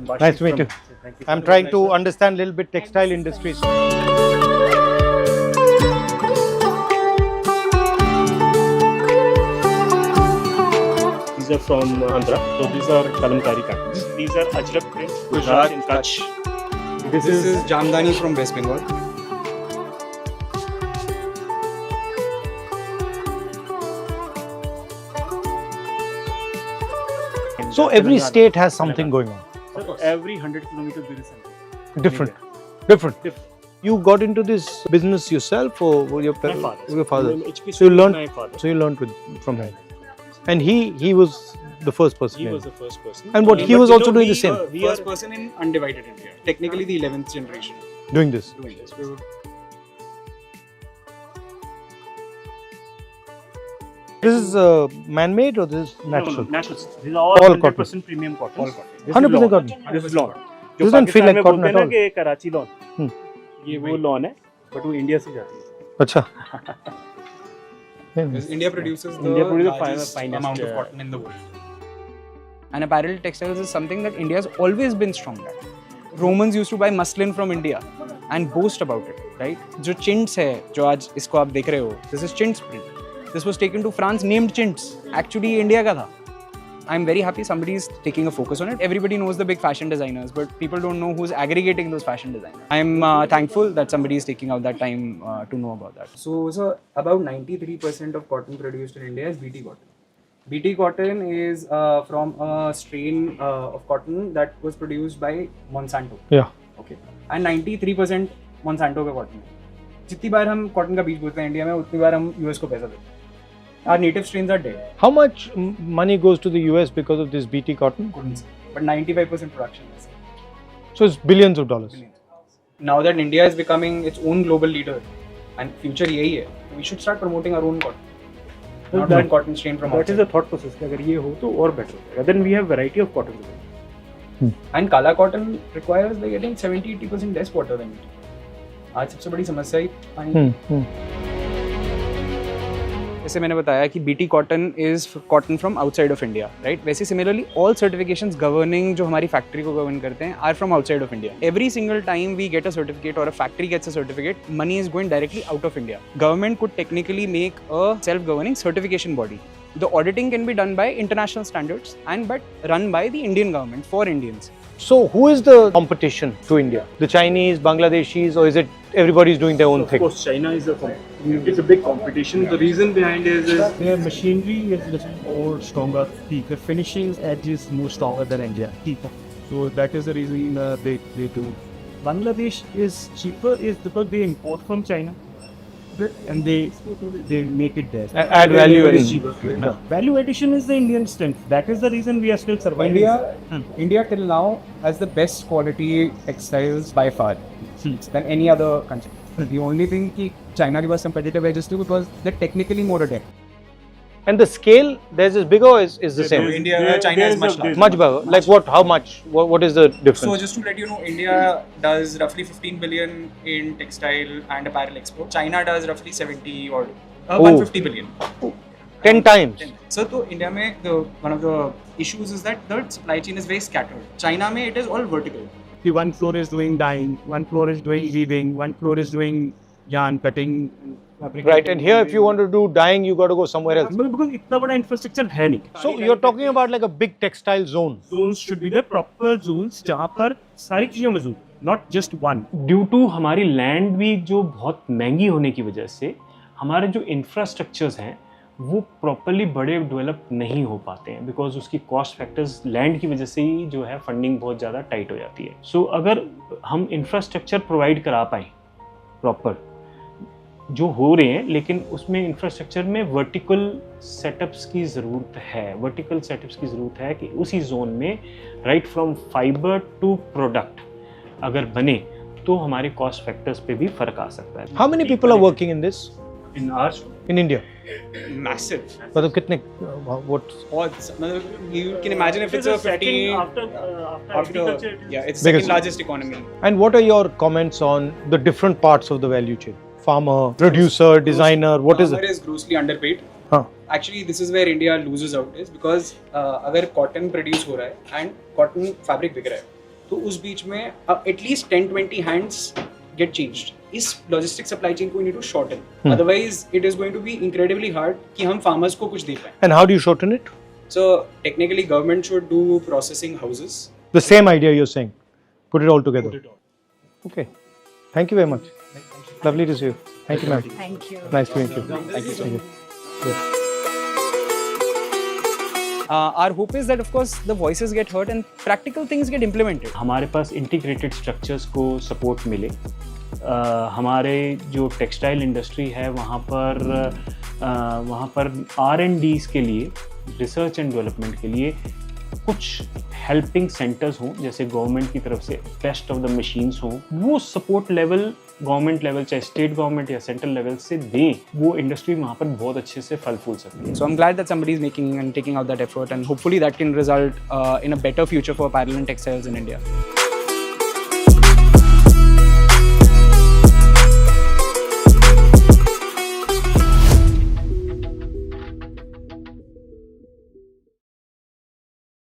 Nice to meet you. I'm trying to understand a little bit textile industries. These are from Andhra. So these are kalamkari patterns. These are Ajrak print, Gujarat in Kutch. This is Jamdani from West Bengal. So every state has something going on. So every 100 kilometers there is something. Different. You got into this business yourself, or were your My father. Your father. HPC So you learned. my father. So you learned from him, and he was the first person. He was the first person. And what he but was you also know, doing we, the same. We First are person in undivided India. Technically the 11th generation doing this. doing this. We would- This is man-made or this is natural? No, natural. These are all 100% cotton. premium cotton. All cotton. This is 100% lawn. cotton. This is lawn. This doesn't feel like cotton at all. कि Karachi lawn Hmm. ये वो lawn है but वो India से जाती है अच्छा. Because India produces the India produces the largest finest, amount of cotton in the world. And apparel textiles is something that India has always been strong at. Romans used to buy muslin from India and boast about it, right? जो chintz है, जो आज इसको आप देख रहे हो, this is chintz print. This was taken to France, named chintz. Actually, India का था. I'm very happy somebody is taking a focus on it. Everybody knows the big fashion designers, but people don't know who's aggregating those fashion designers. I'm thankful that somebody is taking out that time to know about that. So about 93% of cotton produced in India is BT cotton. BT cotton is from a strain of cotton that was produced by Monsanto. Yeah. Okay. And 93% Monsanto का cotton है. जितनी बार हम cotton का बीज बोलते हैं India में, उतनी बार हम US को पैसा देते हैं. Our native strains are dead. How much money goes to the US because of this BT cotton? Couldn't say. But 95% production is. So it's billions of dollars. Now that India is becoming its own global leader and future यही है, we should start promoting our own cotton. Not one cotton strain from That outside. is the thought process कि अगर ये हो तो और better होगा. Then we have variety of cotton. And Kala cotton requires like I think 70-80% less water than it. आज सबसे बड़ी समस्या ही पानी. जैसे मैंने बताया कि BT cotton is cotton from outside of India, right? वैसे similarly all certifications governing जो हमारी factory को govern करते हैं are from outside of India. Every single time we get a certificate or a factory gets a certificate, money is going directly out of India. Government could technically make a self-governing certification body. The auditing can be done by international standards but run by the Indian government for Indians. So who is the competition to India? The Chinese, Bangladeshis, or is it everybody's doing their own Of thing? course, China is it's a big competition. The reason behind is Their machinery is little more stronger. The finishing edge is more stronger than India. So that is the reason they do. Bangladesh is cheaper is because they import from China and they make it there. Add value Very and- cheaper. Value addition is the Indian strength. That is the reason we are still surviving. India till now has the best quality textiles by far than any other country. The only thing कि China के पास competitive edge is too because they're technically more adept. And the scale, theirs is bigger or is the same? China is much larger. Much bigger. Like what? How much? What is the difference? So just to let you know, India does roughly 15 billion in textile and apparel export. China does roughly 70 or 150 billion. 10 times. So to India में one of the issues is that the supply chain is very scattered. China में it is all vertical. The one floor is doing dyeing, one floor is doing weaving, one floor is doing yarn cutting. Right. And here, if you want to do dyeing, you got to go somewhere else. Because इतना बड़ा infrastructure है नहीं. So you're talking about like a big textile zone. Zones should be the proper zones जहाँ पर सारी चीजें मौजूद, not just one. Due to हमारी लैंड भी जो बहुत महंगी होने की वजह से हमारे जो इंफ्रास्ट्रक्चर्स हैं वो प्रॉपरली बड़े डेवलप नहीं हो पाते हैं बिकॉज उसकी कॉस्ट फैक्टर्स लैंड की वजह से ही जो है फंडिंग बहुत ज़्यादा टाइट हो जाती है. सो अगर हम इंफ्रास्ट्रक्चर प्रोवाइड करा पाएँ प्रॉपर जो हो रहे हैं लेकिन उसमें इंफ्रास्ट्रक्चर में वर्टिकल सेटअप्स की ज़रूरत है कि उसी जोन में right from fibre to product अगर बने तो हमारे कॉस्ट फैक्टर्स पे भी फर्क आ सकता है. How many people are working in this? In hours In India? Massive. मतलब कितने? What? Odds. You can imagine if it's a 50 after it's Biggest. second largest economy. And what are your comments on the different parts of the value chain? Farmer, producer, designer, what is Farmer it? is grossly underpaid. Huh. Actually, this is where India loses out is because अगर cotton produce हो रहा है and cotton fabric बिक रहा है तो उस बीच में एटलीस्ट 10-20 hands get changed. इस logistic supply chain को we need to shorten. Otherwise, it is going to be incredibly hard कि हम farmers को कुछ दे पाएं. And how do you shorten it? So technically, government should do processing houses. The same idea you're saying. Put it all together. Okay. Thank you very much. Lovely to see you. Thank you, ma'am. Thank you. Nice to meet you. Thank you so much. Yes. Our hope is that of course the voices get heard and practical things get implemented. हमारे पास integrated structures को support मिले। हमारे जो textile industry है वहाँ पर R&Ds के लिए, रिसर्च एंड डेवलपमेंट के लिए कुछ हेल्पिंग सेंटर्स हों, जैसे गवर्नमेंट की तरफ से बेस्ट ऑफ द मशीन्स हों, वो सपोर्ट लेवल गवर्नमेंट लेवल चाहे स्टेट गवर्नमेंट या सेंट्रल लेवल से दें, वो इंडस्ट्री वहाँ पर बहुत अच्छे से फल फूल सकती है। So I'm glad that somebody is making and taking out that effort, and hopefully that can result in a better future for apparel and textiles in India.